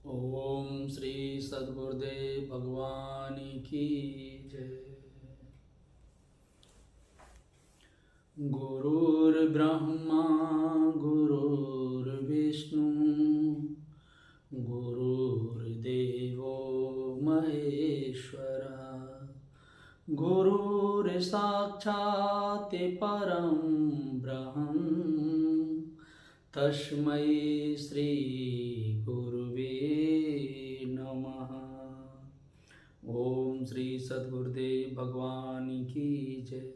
ओम श्री सद्गुरुदेव भगवान की जय। गुरुर्ब्रह्मा गुरुर्विष्णु गुरुर्देवो महेश्वरा गुरुर्साक्षात् परं ब्रह्म तस्मै श्री गुरुवे नमः। ओम श्री सद्गुरुदेव भगवान की जय।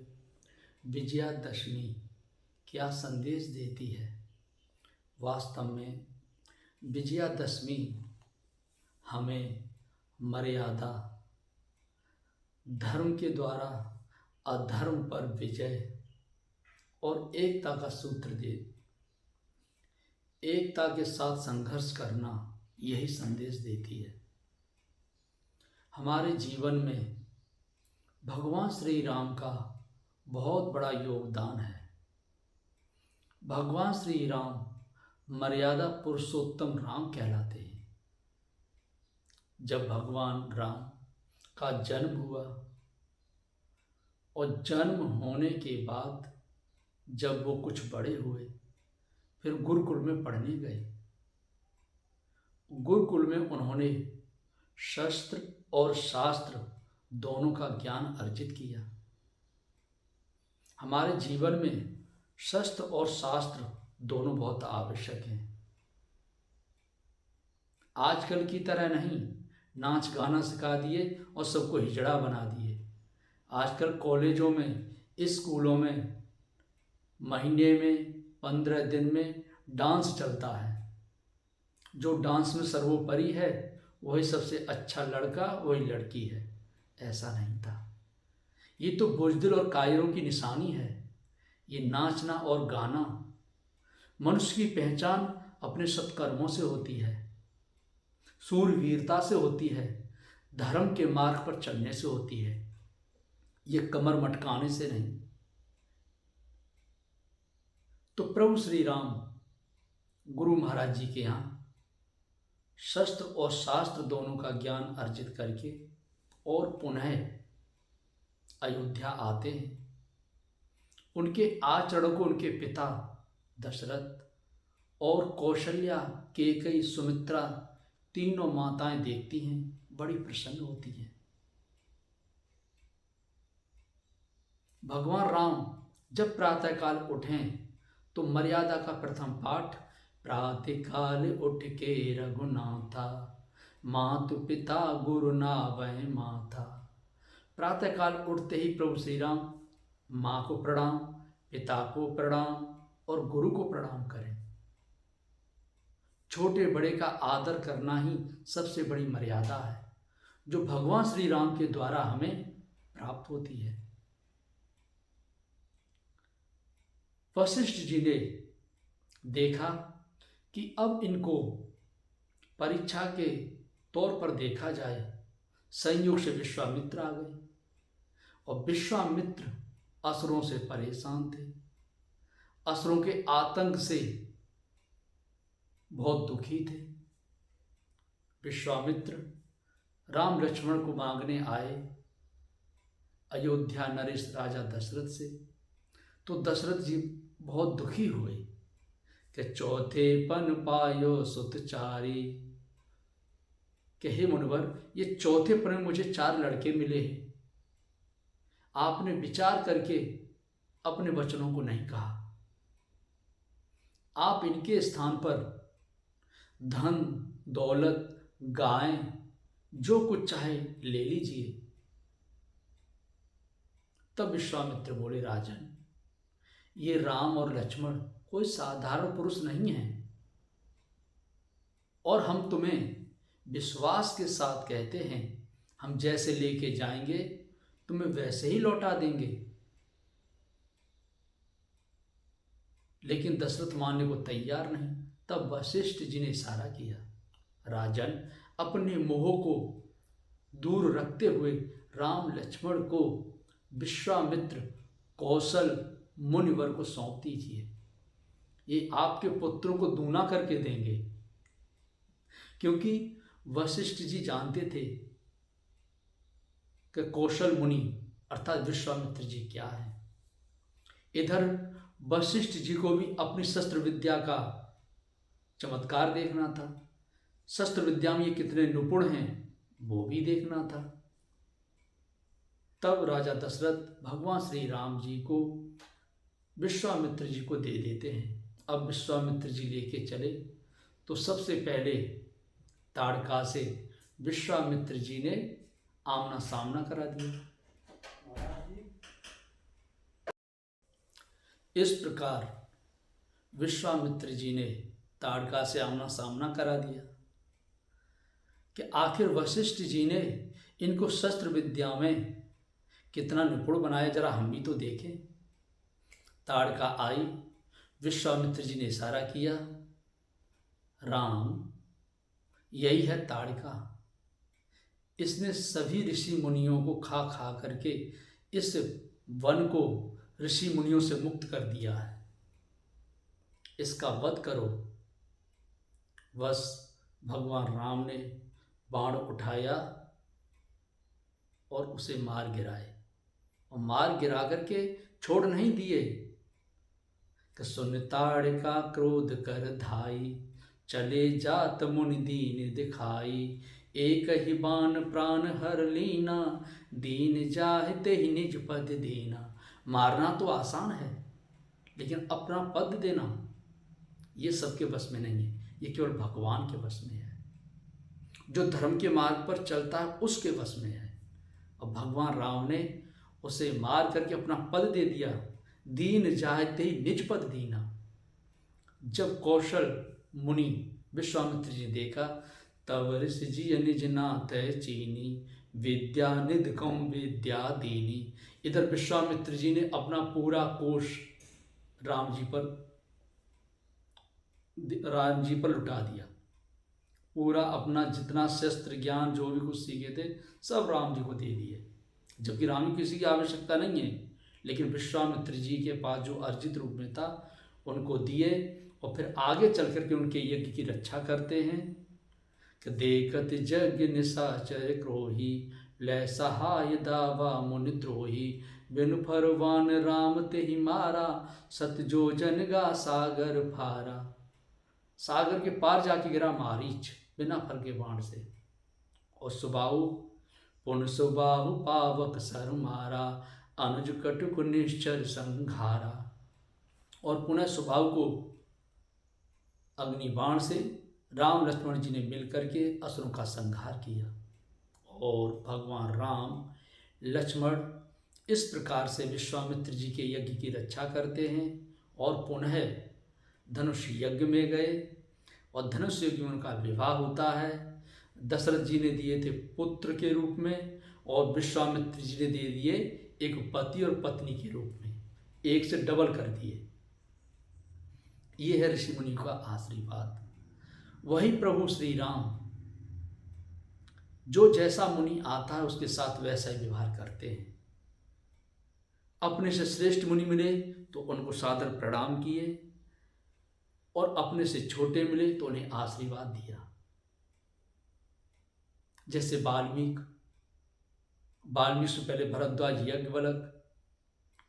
विजयादशमी क्या संदेश देती है? वास्तव में विजयादशमी हमें मर्यादा, धर्म के द्वारा अधर्म पर विजय और एकता का सूत्र दे, एकता के साथ संघर्ष करना, यही संदेश देती है। हमारे जीवन में भगवान श्री राम का बहुत बड़ा योगदान है। भगवान श्री राम मर्यादा पुरुषोत्तम राम कहलाते हैं। जब भगवान राम का जन्म हुआ और जन्म होने के बाद जब वो कुछ बड़े हुए, फिर गुरुकुल में पढ़ने गए। गुरुकुल में उन्होंने शस्त्र और शास्त्र दोनों का ज्ञान अर्जित किया। हमारे जीवन में शस्त्र और शास्त्र दोनों बहुत आवश्यक हैं। आजकल की तरह नहीं नाच गाना सिखा दिए और सबको हिजड़ा बना दिए। आजकल कॉलेजों में, स्कूलों में महीने में 15 दिन में डांस चलता है। जो डांस में सर्वोपरि है वही सबसे अच्छा लड़का, वही लड़की है। ऐसा नहीं था। ये तो बुज़दिल और कायरों की निशानी है। ये नाचना और गाना मनुष्य की पहचान अपने सत्कर्मों से होती है, सूरवीरता से होती है, धर्म के मार्ग पर चलने से होती है। ये कमर मटकाने से नहीं। तो प्रभु श्री राम गुरु महाराज जी के यहाँ शस्त्र और शास्त्र दोनों का ज्ञान अर्जित करके और पुनः अयोध्या आते हैं। उनके आचरण को उनके पिता दशरथ और कौशल्या, कैकेयी, सुमित्रा तीनों माताएं देखती हैं, बड़ी प्रसन्न होती हैं। भगवान राम जब प्रातःकाल उठें तो मर्यादा का प्रथम पाठ, प्रातःकाल उठ के रघुनाथा मातु पिता गुरु नावै माता। प्रातःकाल उठते ही प्रभु श्री राम माँ को प्रणाम, पिता को प्रणाम और गुरु को प्रणाम करें। छोटे बड़े का आदर करना ही सबसे बड़ी मर्यादा है, जो भगवान श्री राम के द्वारा हमें प्राप्त होती है। वशिष्ठ जी ने देखा कि अब इनको परीक्षा के तौर पर देखा जाए। संयोग से विश्वामित्र आ गए और विश्वामित्र असुरों से परेशान थे। असुरों के आतंक से बहुत दुखी थे। विश्वामित्र राम लक्ष्मण को मांगने आए अयोध्या नरेश राजा दशरथ से। तो दशरथ जी बहुत दुखी हुए कि चौथे पन पायो सुतचारी, कि हे मुनिवर, ये चौथे पन में मुझे 4 लड़के मिले हैं। आपने विचार करके अपने वचनों को नहीं कहा। आप इनके स्थान पर धन दौलत, गाय, जो कुछ चाहे ले लीजिए। तब विश्वामित्र बोले, राजन, ये राम और लक्ष्मण कोई साधारण पुरुष नहीं है, और हम तुम्हें विश्वास के साथ कहते हैं, हम जैसे लेके जाएंगे तुम्हें वैसे ही लौटा देंगे। लेकिन दशरथ मानने को तैयार नहीं। तब वशिष्ठ जी ने इशारा किया, राजन, अपने मोह को दूर रखते हुए राम लक्ष्मण को विश्वामित्र कौशल मुनिवर को सौंप दीजिए। ये आपके पुत्रों को दूना करके देंगे। क्योंकि वशिष्ठ जी जानते थे कि कौशल मुनि अर्थात विश्वामित्र जी क्या है। इधर वशिष्ठ जी को भी अपनी शस्त्र विद्या का चमत्कार देखना था, शस्त्र विद्या में ये कितने निपुण हैं वो भी देखना था। तब राजा दशरथ भगवान श्री राम जी को विश्वामित्र जी को दे देते हैं। अब विश्वामित्र जी लेके चले तो सबसे पहले ताड़का से विश्वामित्र जी ने आमना सामना करा दिया। इस प्रकार विश्वामित्र जी ने ताड़का से आमना सामना करा दिया कि आखिर वशिष्ठ जी ने इनको शस्त्र विद्या में कितना निपुण बनाया, जरा हम भी तो देखें। ताड़का आई, विश्वामित्र जी ने इशारा किया, राम यही है ताड़का, इसने सभी ऋषि मुनियों को खा खा करके इस वन को ऋषि मुनियों से मुक्त कर दिया है, इसका वध करो। बस भगवान राम ने बाण उठाया और उसे मार गिराए, और मार गिरा करके छोड़ नहीं दिए कि सुन ताड़का क्रोध कर धाई, चले जात मुनि दीन दिखाई, एक ही बाण प्राण हर लीना, दीन जाहते ही निज पद देना। मारना तो आसान है, लेकिन अपना पद देना ये सबके बस में नहीं है, ये केवल भगवान के बस में है। जो धर्म के मार्ग पर चलता है उसके बस में है। और भगवान राम ने उसे मार करके अपना पद दे दिया, दीन जाहते ही निज पद दीना। जब कौशल मुनि विश्वामित्र जी देखा, तब ऋषि जी निज नाथ चीनी, विद्या निध कौम विद्या दीनी। इधर विश्वामित्र जी ने अपना पूरा कोष राम जी पर लुटा दिया, पूरा अपना जितना शस्त्र ज्ञान जो भी कुछ सीखे थे सब राम जी को दे दिए, जबकि राम जी किसी की आवश्यकता नहीं है, लेकिन विश्वामित्र जी के पास जो अर्जित रूप में था उनको दिए, और फिर आगे चल करके उनके यज्ञ की रक्षा करते हैं कि देखत यज्ञ निशाचर क्रोही, लय सहाय दावा मुनि द्रोही, बिनु फरवान राम ते ही मारा, सत जो जन गा सागर फारा। सागर के पार जाके गिरा मारीच बिना फर के बाण से, और सुबाहु पुन सुबाहु पावक सर मारा, अनुज कटुक निश्चर संघारा। और पुनः सुबाहु को अग्नि बाण से राम लक्ष्मण जी ने मिलकर के असुरों का संहार किया, और भगवान राम लक्ष्मण इस प्रकार से विश्वामित्र जी के यज्ञ की रक्षा करते हैं, और पुनः धनुष यज्ञ में गए, और धनुष यज्ञ में उनका विवाह होता है। दशरथ जी ने दिए थे पुत्र के रूप में, और विश्वामित्र जी ने दे दिए एक पति और पत्नी के रूप में, एक से डबल कर दिए। ये है ऋषि मुनि का आशीर्वाद। वही प्रभु श्री राम जो जैसा मुनि आता है उसके साथ वैसा ही व्यवहार करते हैं। अपने से श्रेष्ठ मुनि मिले तो उनको सादर प्रणाम किए, और अपने से छोटे मिले तो उन्हें आशीर्वाद दिया। जैसे वाल्मीकि से पहले भरद्वाज याज्ञवल्क्य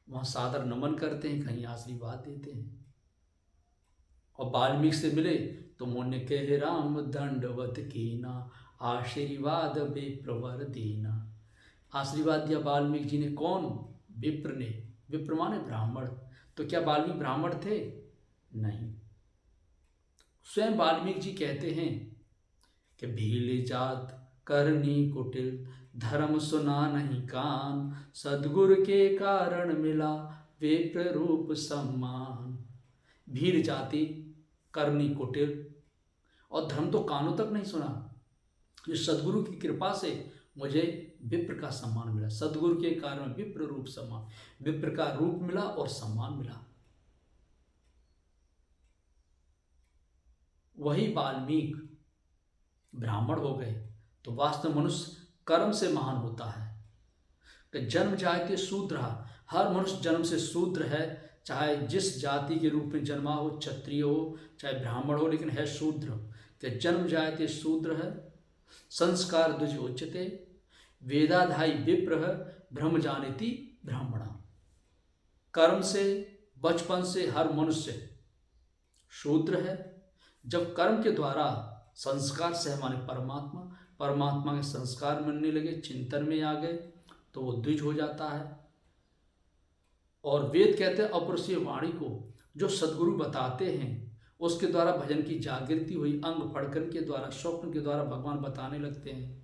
वहाँ सादर नमन करते हैं, कहीं आशीर्वाद देते हैं। और वाल्मीकि से मिले तो मुनि कहे राम दंडवत कीना, आशीर्वाद विप्रवर दीना। आशीर्वाद दिया वाल्मीकि जी ने, कौन? विप्र ने। विप्र माने ब्राह्मण। तो क्या वाल्मीकि ब्राह्मण थे? नहीं। स्वयं वाल्मीकि जी कहते हैं कि भील जात करनी कुटिल, धर्म सुना नहीं कान, सदगुरु के कारण मिला विप्र रूप सम्मान। भील जाति, करनी कुटिल, और धर्म तो कानों तक नहीं सुना। ये सदगुरु की कृपा से मुझे विप्र का सम्मान मिला। सदगुरु के कारण विप्र रूप सम्मान, विप्र का रूप मिला और सम्मान मिला। वही वाल्मीकि ब्राह्मण हो गए तो वास्तव मनुष्य कर्म से महान होता है। कि जन्म जायते शूद्र, हर मनुष्य जन्म से शूद्र है, चाहे जिस जाति के रूप में जन्मा हो, क्षत्रिय हो चाहे ब्राह्मण हो, लेकिन है शूद्र। कि जन्म जायते शूद्र है, संस्कार द्विज उच्यते, वेदाधाई विप्र ब्रह्म जानेति ब्राह्मणा। कर्म से बचपन से हर मनुष्य शूद्र है। जब कर्म के द्वारा संस्कार से माने परमात्मा, परमात्मा के संस्कार मिलने लगे, चिंतन में आ गए, तो वो द्विज हो जाता है। और वेद कहते हैं अपरुषीय वाणी को जो सद्गुरु बताते हैं उसके द्वारा भजन की जागृति हुई, अंग फड़कन के द्वारा, स्वप्न के द्वारा भगवान बताने लगते हैं।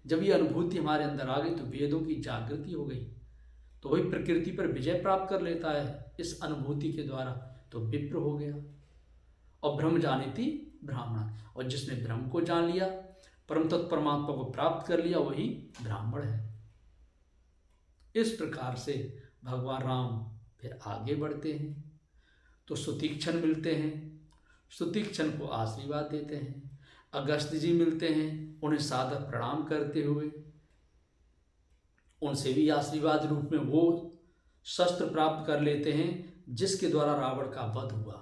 जब ये अनुभूति हमारे अंदर आ गई तो वेदों की जागृति हो गई, तो वही प्रकृति पर विजय प्राप्त कर लेता है इस अनुभूति के द्वारा, तो विप्र हो गया। और ब्रह्म जानेति ब्राह्मण, और जिसने ब्रह्म को जान लिया, परम तत्व परमात्मा को प्राप्त कर लिया, वही ब्राह्मण है। इस प्रकार से भगवान राम फिर आगे बढ़ते हैं तो सुतीक्षण मिलते हैं, सुतीक्षण को आशीर्वाद देते हैं। अगस्त्य जी मिलते हैं, उन्हें सादर प्रणाम करते हुए उनसे भी आशीर्वाद रूप में वो शस्त्र प्राप्त कर लेते हैं जिसके द्वारा रावण का वध हुआ।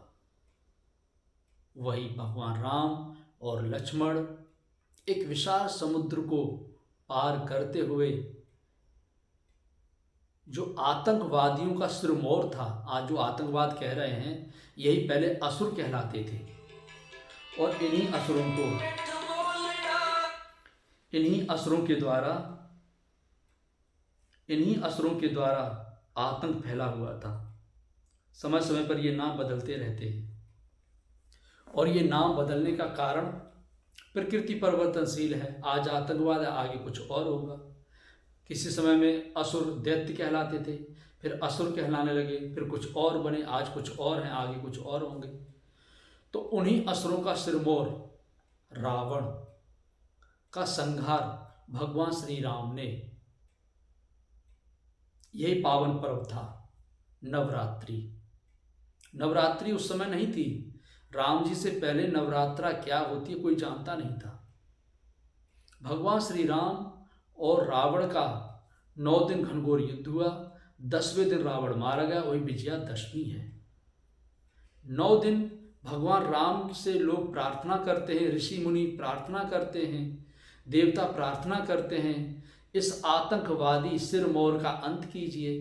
वही भगवान राम और लक्ष्मण एक विशाल समुद्र को पार करते हुए, जो आतंकवादियों का सिरमौर था, आज जो आतंकवाद कह रहे हैं, यही पहले असुर कहलाते थे। और इन्हीं असुरों के द्वारा आतंक फैला हुआ था। समय समय पर ये नाम बदलते रहते हैं, और ये नाम बदलने का कारण प्रकृति परिवर्तनशील है। आज आतंकवाद है, आगे कुछ और होगा। किसी समय में असुर दैत्य कहलाते थे, फिर असुर कहलाने लगे, फिर कुछ और बने, आज कुछ और हैं, आगे कुछ और होंगे। तो उन्हीं असुरों का सिरमौर रावण का संहार भगवान श्री राम ने, यही पावन पर्व था नवरात्रि। नवरात्रि उस समय नहीं थी, राम जी से पहले नवरात्रा क्या होती है कोई जानता नहीं था। भगवान श्री राम और रावण का 9 दिन घनघोर युद्ध हुआ, 10वें दिन रावण मारा गया, वही विजयादशमी है। 9 दिन भगवान राम से लोग प्रार्थना करते हैं, ऋषि मुनि प्रार्थना करते हैं, देवता प्रार्थना करते हैं, इस आतंकवादी सिरमौर का अंत कीजिए,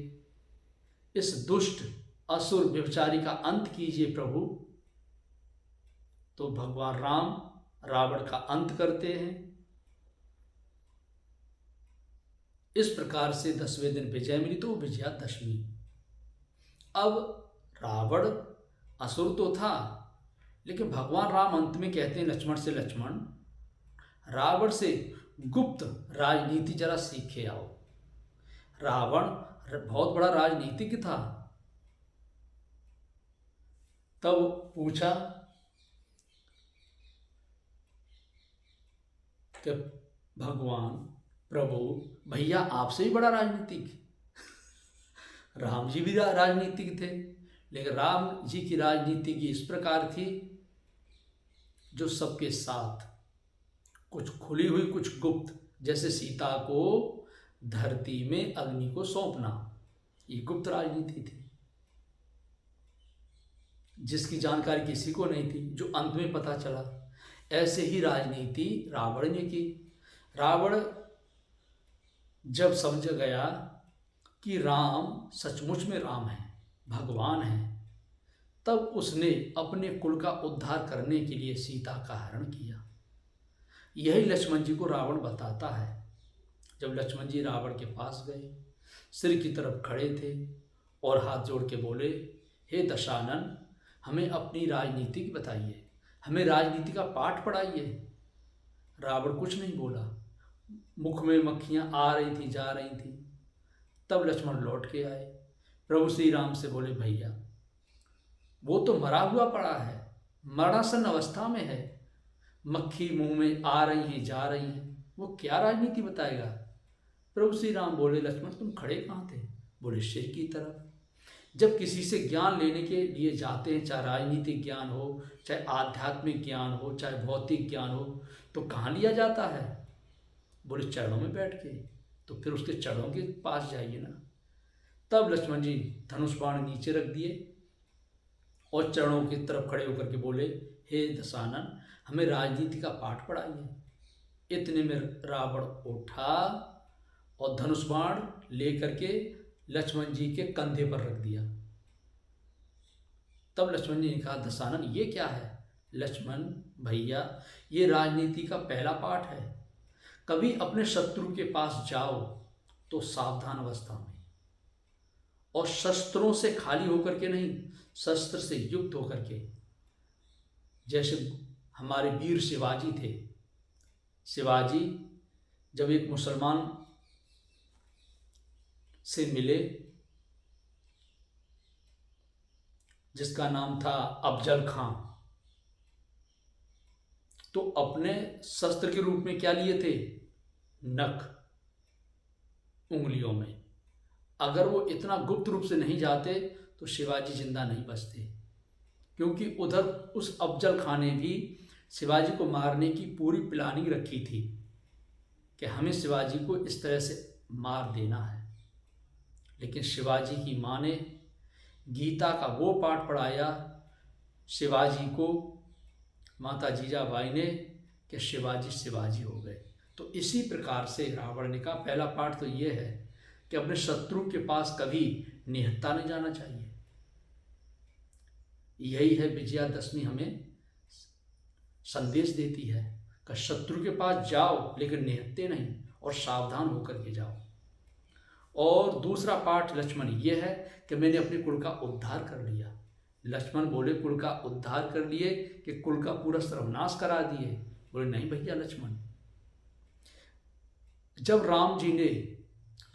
इस दुष्ट असुर व्यभिचारी का अंत कीजिए प्रभु। तो भगवान राम रावण का अंत करते हैं। इस प्रकार से 10वें दिन विजय मिली, तो विजयादशमी। अब रावण असुर तो था, लेकिन भगवान राम अंत में कहते हैं लक्ष्मण से, लक्ष्मण रावण से गुप्त राजनीति जरा सीखे आओ। रावण बहुत बड़ा राजनीतिज्ञ था। तब पूछा कि भगवान प्रभु भैया आपसे भी बड़ा राजनीतिक। राम जी भी राजनीतिक थे, लेकिन राम जी की राजनीति की इस प्रकार थी जो सबके साथ, कुछ खुली हुई कुछ गुप्त, जैसे सीता को धरती में अग्नि को सौंपना, ये गुप्त राजनीति थी जिसकी जानकारी किसी को नहीं थी, जो अंत में पता चला। ऐसे ही राजनीति रावण ने की। रावण जब समझ गया कि राम सचमुच में राम है, भगवान है, तब उसने अपने कुल का उद्धार करने के लिए सीता का हरण किया। यही लक्ष्मण जी को रावण बताता है। जब लक्ष्मण जी रावण के पास गए, सिर की तरफ खड़े थे और हाथ जोड़ के बोले, हे दशानन, हमें अपनी राजनीति बताइए, हमें राजनीति का पाठ पढ़ाइए। रावण कुछ नहीं बोला, मुख में मक्खियाँ आ रही थी, जा रही थी। तब लक्ष्मण लौट के आए, प्रभु श्री राम से बोले, भैया वो तो मरा हुआ पड़ा है, मरणासन अवस्था में है, मक्खी मुंह में आ रही हैं, जा रही हैं, वो क्या राजनीति बताएगा। प्रभु श्री राम बोले, लक्ष्मण तुम खड़े कहाँ थे। बोले, सिर की तरफ। जब किसी से ज्ञान लेने के लिए जाते हैं, चाहे राजनीतिक ज्ञान हो, चाहे आध्यात्मिक ज्ञान हो, चाहे भौतिक ज्ञान हो, तो कहाँ लिया जाता है। बोले, चरणों में बैठ के। तो फिर उसके चरणों के पास जाइए ना। तब लक्ष्मण जी धनुष बाण नीचे रख दिए और चरणों की तरफ खड़े होकर के बोले, हे दशानन, हमें राजनीति का पाठ पढ़ाइए। इतने में रावण उठा और धनुष बाण लेकर के लक्ष्मण जी के कंधे पर रख दिया। तब लक्ष्मण जी ने कहा, दशानन ये क्या है? लक्ष्मण भैया, ये राजनीति का पहला पाठ है। कभी अपने शत्रु के पास जाओ तो सावधान अवस्था में, और शस्त्रों से खाली होकर के नहीं, शस्त्र से युक्त होकर के। जैसे हमारे वीर शिवाजी थे। शिवाजी जब एक मुसलमान से मिले जिसका नाम था अफजल खां, तो अपने शस्त्र के रूप में क्या लिए थे? नख, उंगलियों में। अगर वो इतना गुप्त रूप से नहीं जाते तो शिवाजी जिंदा नहीं बचते, क्योंकि उधर उस अफजल खां ने भी शिवाजी को मारने की पूरी प्लानिंग रखी थी कि हमें शिवाजी को इस तरह से मार देना है। लेकिन शिवाजी की माँ ने गीता का वो पाठ पढ़ाया शिवाजी को, माता जीजाबाई ने, कि शिवाजी शिवाजी हो गए। तो इसी प्रकार से रावण ने कहा, पहला पाठ तो ये है कि अपने शत्रु के पास कभी निहत्था नहीं जाना चाहिए। यही है विजयादशमी हमें संदेश देती है कि शत्रु के पास जाओ लेकिन निहत्थे नहीं, और सावधान होकर के जाओ। और दूसरा पाठ लक्ष्मण ये है कि मैंने अपने कुल का उद्धार कर लिया। लक्ष्मण बोले, कुल का उद्धार कर लिए कि कुल का पूरा सर्वनाश करा दिए? बोले नहीं भैया लक्ष्मण, जब राम जी ने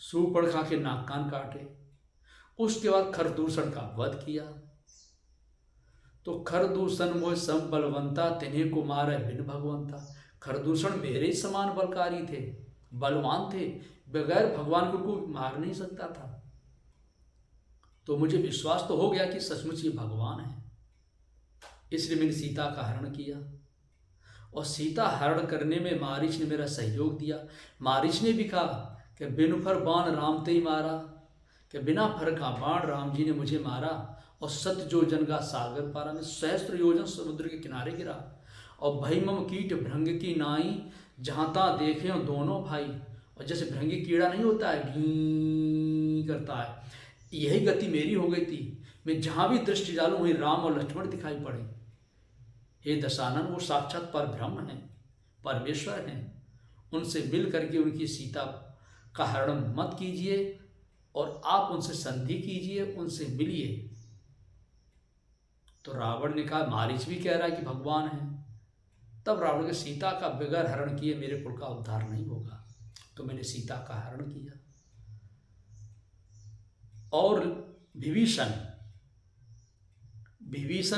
शूर्पणखा के नाक कान काटे, उसके बाद खरदूषण का वध किया, तो खरदूषण मोह सम बलवंता, तिन्हें को मारे बिन भगवंता। खरदूषण मेरे समान बलकारी थे, बलवान थे, बगैर भगवान को कोई मार नहीं सकता था। तो मुझे विश्वास तो हो गया कि सचमुच ये भगवान है, इसलिए मैंने सीता का हरण किया। और सीता हरण करने में मारीच ने मेरा सहयोग दिया। मारीच ने भी कहा कि बिनु फर बाण राम ते ही मारा, कि बिना फर का बाण राम जी ने मुझे मारा, और सत योजन का सागर पारा, में सहस्त्र योजन समुद्र के किनारे गिरा। और भई मम कीट भृंग की नाई, जहाँ ता देखे हो दोनों भाई। और जैसे भृंगी कीड़ा नहीं होता है, ढी करता है, यही गति मेरी हो गई थी। मैं जहाँ भी दृष्टि डालूं वहीं राम और लक्ष्मण दिखाई पड़े। हे दशानन, वो साक्षात पर ब्रह्म हैं, परमेश्वर हैं। उनसे मिल करके उनकी सीता का हरण मत कीजिए, और आप उनसे संधि कीजिए, उनसे मिलिए। तो रावण ने कहा, मारीच भी कह रहा है कि भगवान है। तब रावण के सीता का बगैर हरण किए मेरे कुल का उद्धार नहीं होगा। तो मैंने सीता का हरण किया। और विभीषण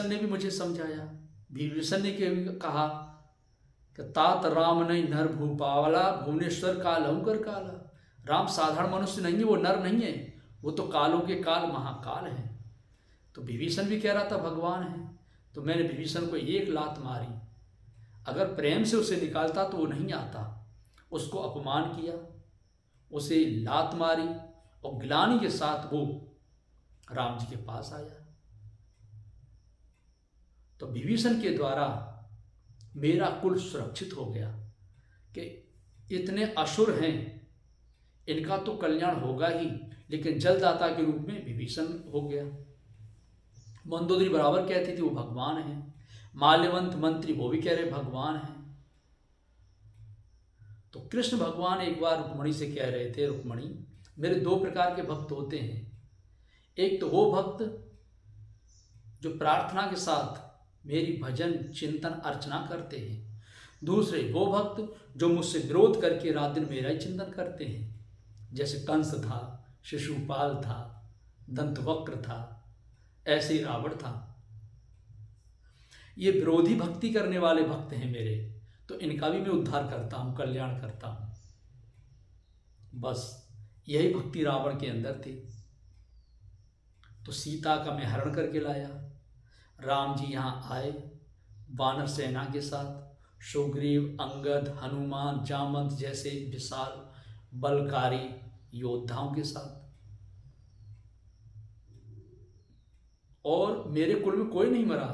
ने भी मुझे समझाया। विभीषण ने कहा कि तात राम नहीं नर भूपावला, भुवनेश्वर काल अंकर काला। राम साधारण मनुष्य नहीं है, वो नर नहीं है, वो तो कालों के काल महाकाल है। तो विभीषण भी कह रहा था भगवान है। तो मैंने विभीषण को एक लात मारी। अगर प्रेम से उसे निकालता तो वो नहीं आता। उसको अपमान किया, उसे लात मारी, और ग्लानि के साथ वो राम जी के पास आया। तो विभीषण के द्वारा मेरा कुल सुरक्षित हो गया कि इतने असुर हैं, इनका तो कल्याण होगा ही, लेकिन जलदाता के रूप में विभीषण हो गया। मंदोदरी बराबर कहती थी वो भगवान है। माल्यवंत मंत्री वो भी कह रहे भगवान है। तो कृष्ण भगवान एक बार रुक्मणी से कह रहे थे, रुक्मणी, मेरे दो प्रकार के भक्त होते हैं। एक तो वो भक्त जो प्रार्थना के साथ मेरी भजन चिंतन अर्चना करते हैं। दूसरे वो भक्त जो मुझसे विरोध करके रात दिन मेरा ही चिंतन करते हैं। जैसे कंस था, शिशुपाल था, दंतवक्र था, ऐसे ही रावण था। ये विरोधी भक्ति करने वाले भक्त हैं मेरे, तो इनका भी मैं उद्धार करता हूँ, कल्याण करता हूँ। बस यही भक्ति रावण के अंदर थी। तो सीता का मैं हरण करके लाया। राम जी यहाँ आए वानर सेना के साथ, सुग्रीव, अंगद, हनुमान, जामवंत जैसे विशाल बलकारी योद्धाओं के साथ। और मेरे कुल में कोई नहीं मरा।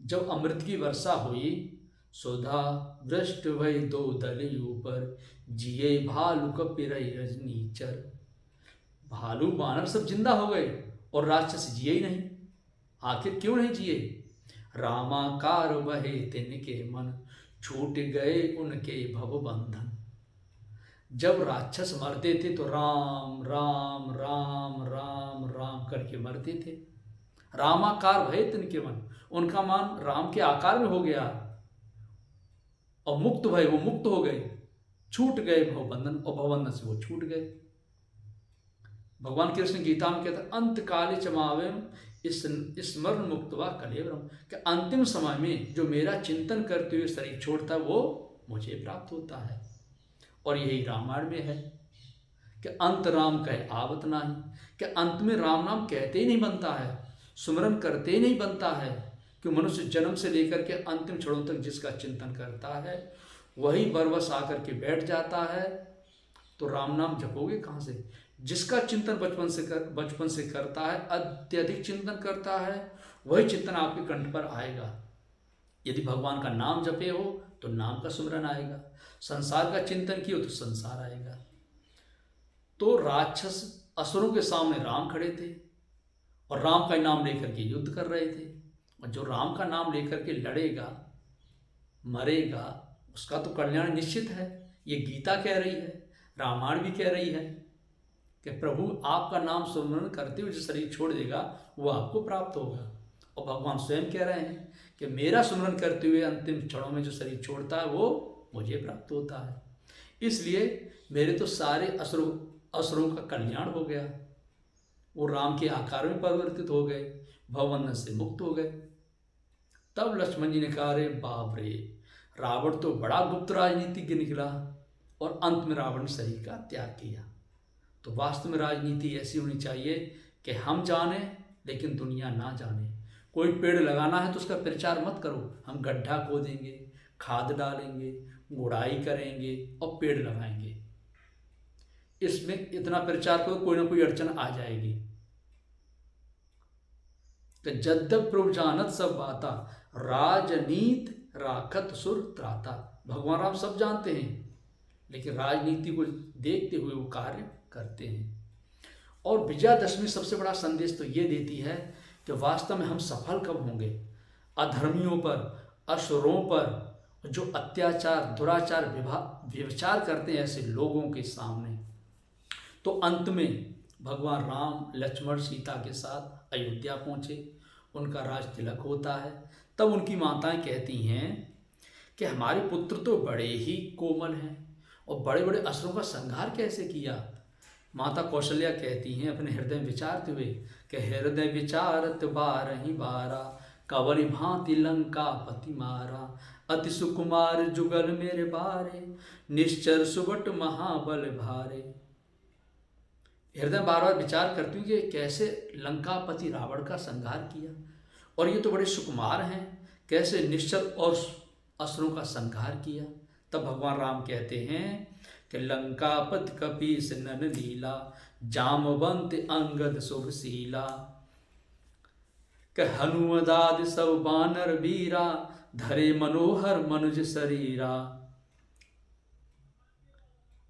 जब अमृत की वर्षा हुई, सुधा वृष्ट भई दो दली ऊपर, जिये भालू कपिरई रजनीचर। भालू बानर सब जिंदा हो गए और राक्षस जिए ही नहीं। आखिर क्यों नहीं जिए? रामाकार बहे तिनके मन, छूट गए उनके भव बंधन। जब राक्षस मरते थे तो राम राम राम राम राम करके मरते थे। रामाकार भय तिनके मन, उनका मन राम के आकार में हो गया। और मुक्त भय, वो मुक्त हो गए, छूट गए भवबंधन, और भवबंधन से वो छूट गए। भगवान कृष्ण गीता में कहते हैं अंत काले चमावेम स्मरण मुक्त व कलेवरम, कि अंतिम समय में जो मेरा चिंतन करते हुए शरीर छोड़ता है वो मुझे प्राप्त होता है। और यही रामायण में है कि अंत राम कहे आवत नाही, कि अंत में राम नाम कहते ही नहीं बनता है, सुमरन करते ही नहीं बनता है। कि मनुष्य जन्म से लेकर के अंतिम क्षणों तक जिसका चिंतन करता है वही बरबस आकर के बैठ जाता है। तो राम नाम जपोगे कहाँ से? जिसका चिंतन बचपन से करता है, अत्यधिक चिंतन करता है, वही चिंतन आपके कंठ पर आएगा। यदि भगवान का नाम जपे हो तो नाम का सुमरन आएगा, संसार का चिंतन किए हो तो संसार आएगा। तो राक्षस असुरों के सामने राम खड़े थे और राम का नाम लेकर के युद्ध कर रहे थे। और जो राम का नाम लेकर के लड़ेगा, मरेगा, उसका तो कल्याण निश्चित है। ये गीता कह रही है, रामायण भी कह रही है कि प्रभु आपका नाम सुमरन करते हुए जो शरीर छोड़ देगा वो आपको प्राप्त होगा। और भगवान स्वयं कह रहे हैं कि मेरा सुमरन करते हुए अंतिम क्षणों में जो शरीर छोड़ता है वो मुझे प्राप्त होता है। इसलिए मेरे तो सारे असुरों का कल्याण हो गया, वो राम के आकार में परिवर्तित हो गए, भवबंधन से मुक्त हो गए। तब लक्ष्मण जी ने कहा रे बाप रे, रावण तो बड़ा गुप्त राजनीतिज्ञ निकला और अंत में रावण ने शरीर का त्याग किया। तो वास्तव में राजनीति ऐसी होनी चाहिए कि हम जाने लेकिन दुनिया ना जाने। कोई पेड़ लगाना है तो उसका प्रचार मत करो, हम गड्ढा खोदेंगे, खाद डालेंगे, गुड़ाई करेंगे और पेड़ लगाएंगे। इसमें इतना प्रचार करो, कोई ना कोई अड़चन आ जाएगी। तो जद्यप प्रभु जानत सब बाता, राजनीत राखत सुर त्राता। भगवान राम सब जानते हैं लेकिन राजनीति को देखते हुए वो कार्य करते हैं। और विजयादशमी सबसे बड़ा संदेश तो ये देती है कि वास्तव में हम सफल कब होंगे? अधर्मियों पर, असुरों पर, जो अत्याचार, दुराचार, व्यभिचार करते हैं ऐसे लोगों के सामने। तो अंत में भगवान राम लक्ष्मण सीता के साथ अयोध्या पहुँचे, उनका राज तिलक होता है। तब उनकी माताएं कहती हैं कि हमारे पुत्र तो बड़े ही कोमल हैं और बड़े बड़े असुरों का संहार कैसे किया। माता कौशल्या कहती हैं अपने हृदय विचारते हुए कि हृदय विचारत बारही बारा, कवरि भांति लंका पति मारा, अति सुकुमार जुगल मेरे बारे, निश्चर सुबट महाबल भारे। हृदय बार बार विचार करती हूँ कि कैसे लंकापति रावण का संहार किया, और ये तो बड़े सुकुमार हैं, कैसे निश्चर और असुरों का संहार किया। तब भगवान राम कहते हैं कि लंकापति कपीस नन लीला, जामवंत अंगद शुभशीला, कि हनुमदाद सब बानर वीरा, धरे मनोहर मनुज शरीरा,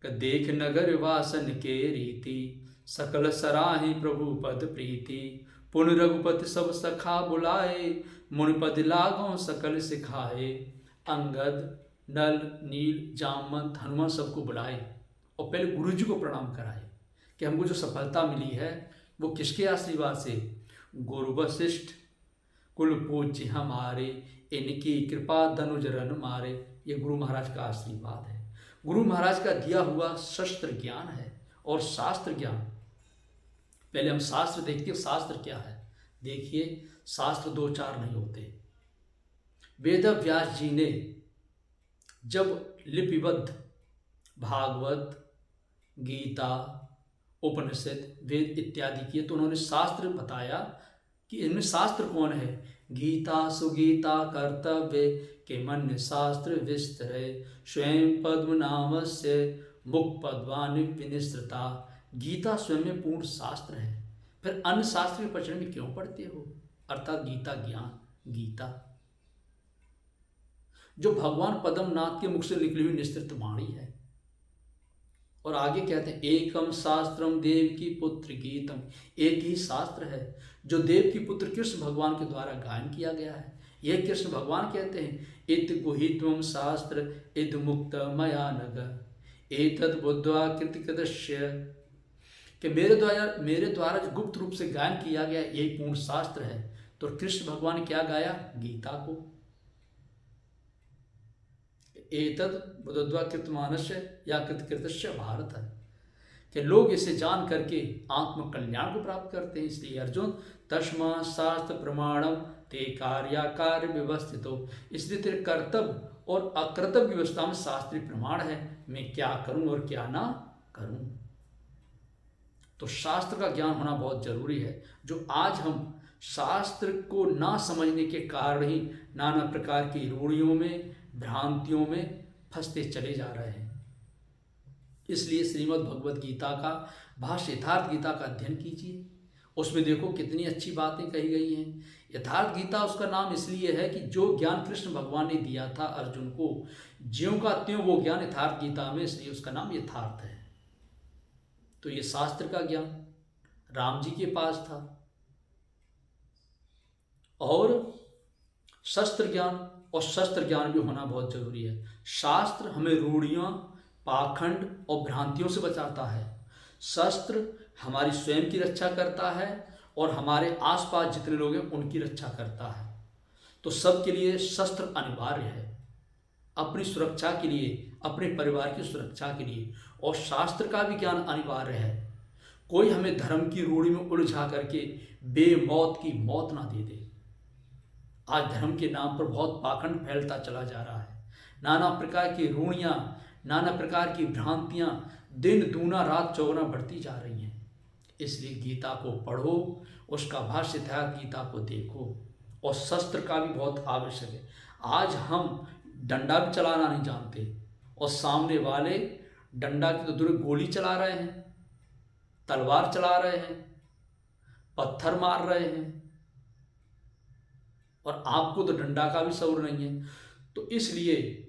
कि देख नगर वासन के रीति, सकल सराही प्रभु पद प्रीति, पुन रघुपति सब सखा बुलाए, मुनिपद लागों सकल सिखाए। अंगद, नल, नील, जामवंत, हनुमान सबको बुलाए और पहले गुरु जी को प्रणाम कराए कि हमको जो सफलता मिली है वो किसके आशीर्वाद से? गुरु वशिष्ठ कुल पूज्य हमारे, इनकी कृपा धनुज रन मारे। ये गुरु महाराज का आशीर्वाद है, गुरु महाराज का दिया हुआ शस्त्र ज्ञान है और शास्त्र ज्ञान। पहले हम शास्त्र देखते हैं, शास्त्र क्या है। देखिए, शास्त्र दो चार नहीं होते। वेद व्यास जी ने जब लिपिबद्ध भागवत, गीता, उपनिषद, वेद इत्यादि किए तो उन्होंने शास्त्र बताया कि इनमें शास्त्र कौन है। गीता सुगीता कर्तव्य के मन शास्त्र विस्तरे, स्वयं पद्म नामस्य मुख पद्मानि विनिश्रिता। गीता स्वयं में पूर्ण शास्त्र है, फिर अन्य शास्त्र के पचने में क्यों पढ़ते हो? अर्थात गीता ज्ञान, गीता जो भगवान पद्मनाथ के मुख से निकली हुई निस्तृत वाणी है। और आगे कहते हैं एकम शास्त्रम देव की पुत्र गीतम, एक ही शास्त्र है जो देव की पुत्र कृष्ण भगवान के द्वारा गायन किया गया है। यह कृष्ण भगवान कहते हैं इत गुहित्वम शास्त्र इद मुक्त मया नग एतद बुद्ध्वा कृतिकृतस्य, कि मेरे द्वारा जो गुप्त रूप से गायन किया गया यही पूर्ण शास्त्र है। तो कृष्ण भगवान ने क्या गाया? गीता को। एतद बुद्ध्वा कृतमानस्य या कृतकृतस्य भारत है, कि लोग इसे जान करके आत्म कल्याण को प्राप्त करते हैं। इसलिए अर्जुन तस्मा शास्त्र प्रमाणम ते कार्याकार व्यवस्थितो, इसलिए तेरे कर्तव्य और अकर्तव्य व्यवस्था में शास्त्रीय प्रमाण है, मैं क्या करूं और क्या ना करूं। तो शास्त्र का ज्ञान होना बहुत जरूरी है। जो आज हम शास्त्र को ना समझने के कारण ही नाना प्रकार की रूढ़ियों में, भ्रांतियों में फंसते चले जा रहे हैं। इसलिए श्रीमद् भगवद गीता का भाष्य यथार्थ गीता का अध्ययन कीजिए। उसमें देखो कितनी अच्छी बातें कही गई हैं। यथार्थ गीता उसका नाम इसलिए है कि जो ज्ञान कृष्ण भगवान ने दिया था अर्जुन को, ज्यों का त्यों वो ज्ञान यथार्थ गीता में, इसलिए उसका नाम यथार्थ है। तो ये शास्त्र का ज्ञान राम जी के पास था, और शस्त्र ज्ञान, और शस्त्र ज्ञान भी होना बहुत जरूरी है। शास्त्र हमें रूढ़ियां, पाखंड और भ्रांतियों से बचाता है। शस्त्र हमारी स्वयं की रक्षा करता है और हमारे आसपास जितने लोग हैं उनकी रक्षा करता है। तो सबके लिए शस्त्र अनिवार्य है, अपनी सुरक्षा के लिए, अपने परिवार की सुरक्षा के लिए। और शास्त्र का भी ज्ञान अनिवार्य है। कोई हमें धर्म की रूढ़ी में उलझा करके बेमौत की मौत ना दे दे। आज धर्म के नाम पर बहुत पाखंड फैलता चला जा रहा है। नाना प्रकार की रूढ़ियाँ, नाना प्रकार की भ्रांतियाँ दिन दूना रात चौगुना बढ़ती जा रही हैं। इसलिए गीता को पढ़ो, उसका भाष्य था, गीता को देखो। और शस्त्र का भी बहुत आवश्यक है। आज हम डंडा भी चलाना नहीं जानते, और सामने वाले डंडा की तो दूर गोली चला रहे हैं, तलवार चला रहे हैं, पत्थर मार रहे हैं, और आपको तो डंडा का भी शौर नहीं है। तो इसलिए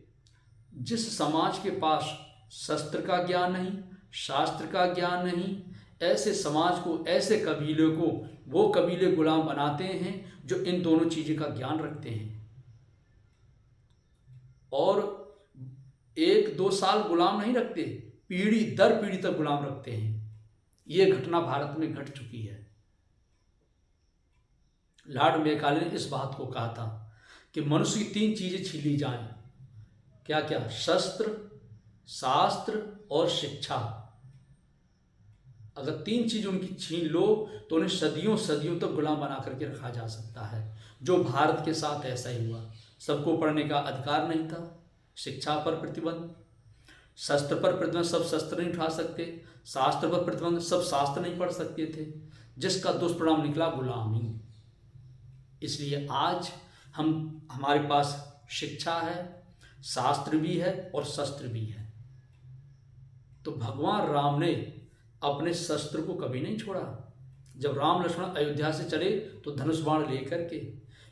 जिस समाज के पास शस्त्र का ज्ञान नहीं, शास्त्र का ज्ञान नहीं, ऐसे समाज को, ऐसे कबीले को वो कबीले गुलाम बनाते हैं जो इन दोनों चीज़ों का ज्ञान रखते हैं। और 1-2 साल गुलाम नहीं रखते, पीढ़ी दर पीढ़ी तक गुलाम रखते हैं। ये घटना भारत में घट चुकी है। लॉर्ड मैकाले ने इस बात को कहा था कि मनुष्य की 3 चीजें छीन ली जाएं। क्या क्या? शस्त्र, शास्त्र और शिक्षा। अगर 3 चीज उनकी छीन लो तो उन्हें सदियों सदियों तक गुलाम बना करके रखा जा सकता है। जो भारत के साथ ऐसा ही हुआ। सबको पढ़ने का अधिकार नहीं था, शिक्षा पर प्रतिबंध, शस्त्र पर प्रतिबंध, सब शस्त्र नहीं उठा सकते, शास्त्र पर प्रतिबंध, सब शास्त्र नहीं पढ़ सकते थे, जिसका दुष्परिणाम निकला गुलामी। इसलिए आज हमारे पास शिक्षा है, शास्त्र भी है और शस्त्र भी है। तो भगवान राम ने अपने शस्त्र को कभी नहीं छोड़ा। जब राम लक्ष्मण अयोध्या से चले तो धनुष बाण लेकर के,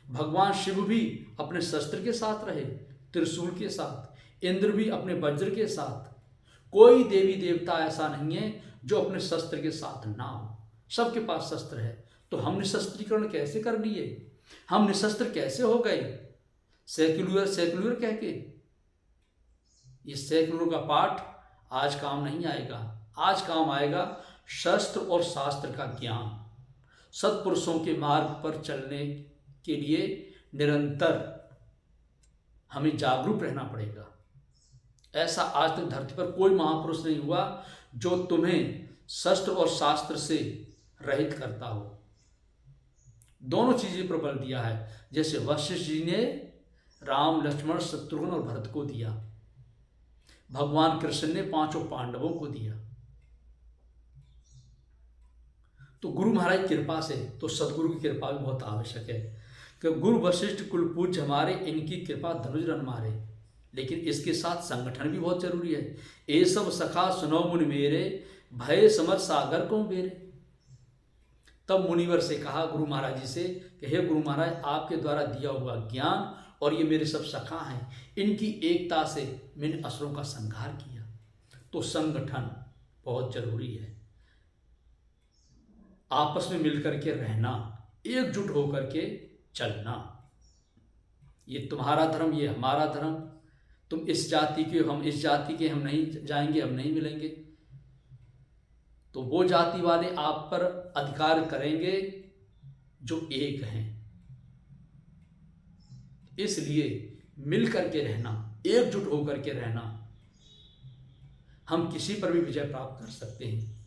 भगवान शिव भी अपने शस्त्र के साथ रहे, त्रिशूल के साथ, इंद्र भी अपने वज्र के साथ। कोई देवी देवता ऐसा नहीं है जो अपने शस्त्र के साथ ना हो, सबके पास शस्त्र है। तो हम निशस्त्रीकरण कैसे कर लिए? हम निशस्त्र कैसे हो गए? सेक्युलर कह के। इस सेक्युलर का पाठ आज काम नहीं आएगा। आज काम आएगा शस्त्र और शास्त्र का ज्ञान। सत्पुरुषों के मार्ग पर चलने के लिए निरंतर हमें जागरूक रहना पड़ेगा। ऐसा आज तक धरती पर कोई महापुरुष नहीं हुआ जो तुम्हें शस्त्र और शास्त्र से रहित करता हो। दोनों चीजें पर बल दिया है, जैसे वशिष्ठ जी ने राम, लक्ष्मण, शत्रुघ्न और भरत को दिया, भगवान कृष्ण ने 5 पांडवों को दिया। तो गुरु महाराज की कृपा से, तो सदगुरु की कृपा भी बहुत आवश्यक है कि गुरु वशिष्ठ कुल पूज्य हमारे, इनकी कृपा धनुष रन मारे। लेकिन इसके साथ संगठन भी बहुत जरूरी है। ये सब सखा सुनो मुनि मेरे, भय समझ सागर को बेरे। तब मुनिवर से कहा गुरु महाराज जी से कि हे गुरु महाराज, आपके द्वारा दिया हुआ ज्ञान और ये मेरे सब सखा हैं, इनकी एकता से मैंने असुरों का संहार किया। तो संगठन बहुत जरूरी है, आपस में मिलकर के रहना, एकजुट होकर के चलना। ये तुम्हारा धर्म, ये हमारा धर्म, तुम इस जाति के, हम इस जाति के, हम नहीं जाएंगे, हम नहीं मिलेंगे, तो वो जाति वाले आप पर अधिकार करेंगे जो एक हैं। इसलिए मिल करके रहना, एकजुट होकर के रहना, हम किसी पर भी विजय प्राप्त कर सकते हैं।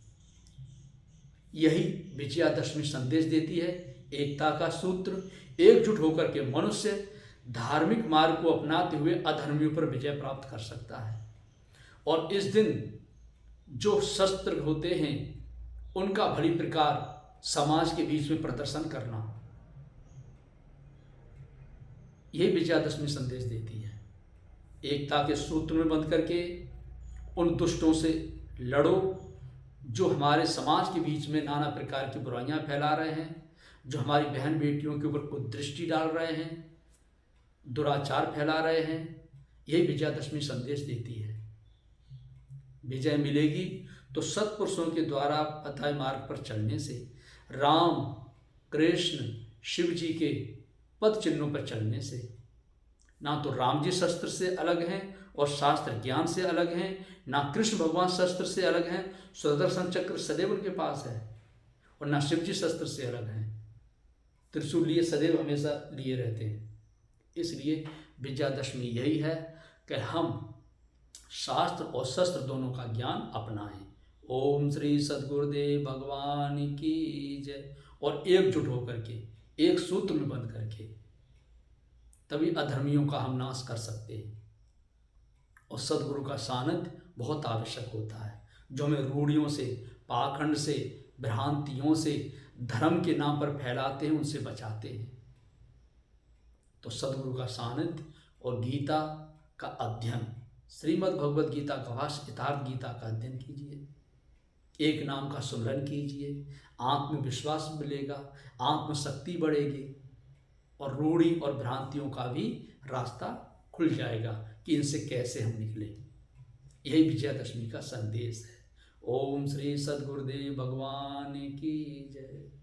यही विजयादशमी संदेश देती है, एकता का सूत्र। एकजुट होकर के मनुष्य धार्मिक मार्ग को अपनाते हुए अधर्मियों पर विजय प्राप्त कर सकता है। और इस दिन जो शस्त्र होते हैं उनका भली प्रकार समाज के बीच में प्रदर्शन करना, यही विजयादशमी संदेश देती है। एकता के सूत्र में बंध करके उन दुष्टों से लड़ो जो हमारे समाज के बीच में नाना प्रकार की बुराइयां फैला रहे हैं, जो हमारी बहन बेटियों के ऊपर कुदृष्टि डाल रहे हैं, दुराचार फैला रहे हैं। यही विजयादशमी संदेश देती है। विजय मिलेगी तो सत्पुरुषों के द्वारा बताए मार्ग पर चलने से, राम कृष्ण शिव जी के पद चिन्हों पर चलने से। ना तो राम जी शस्त्र से अलग हैं और शास्त्र ज्ञान से अलग हैं, ना कृष्ण भगवान शस्त्र से अलग हैं, सुदर्शन चक्र सदैव उनके पास है, और ना शिव जी शस्त्र से अलग हैं, त्रिशूल लिए सदैव हमेशा लिए रहते हैं। इसलिए विजयादशमी यही है कि हम शास्त्र और शस्त्र दोनों का ज्ञान अपनाएं। ओम श्री सद्गुरुदेव भगवान की जय। और एकजुट होकर के, एक सूत्र में बंध करके, तभी अधर्मियों का हम नाश कर सकते हैं। और सद्गुरु का सानिध्य बहुत आवश्यक होता है, जो हमें रूढ़ियों से, पाखंड से, भ्रांतियों से, धर्म के नाम पर फैलाते हैं, उनसे बचाते हैं। तो सद्गुरु का सानिध्य और गीता का अध्ययन, श्रीमद् भगवद गीता का भाष्य, यथार्थ गीता का अध्ययन कीजिए, एक नाम का सुमरन कीजिए, आत्मविश्वास मिलेगा, आत्मशक्ति बढ़ेगी, और रूढ़ी और भ्रांतियों का भी रास्ता खुल जाएगा कि इनसे कैसे हम निकलें। यही विजयादशमी का संदेश है। ओम श्री सद्गुरुदेव भगवान की जय।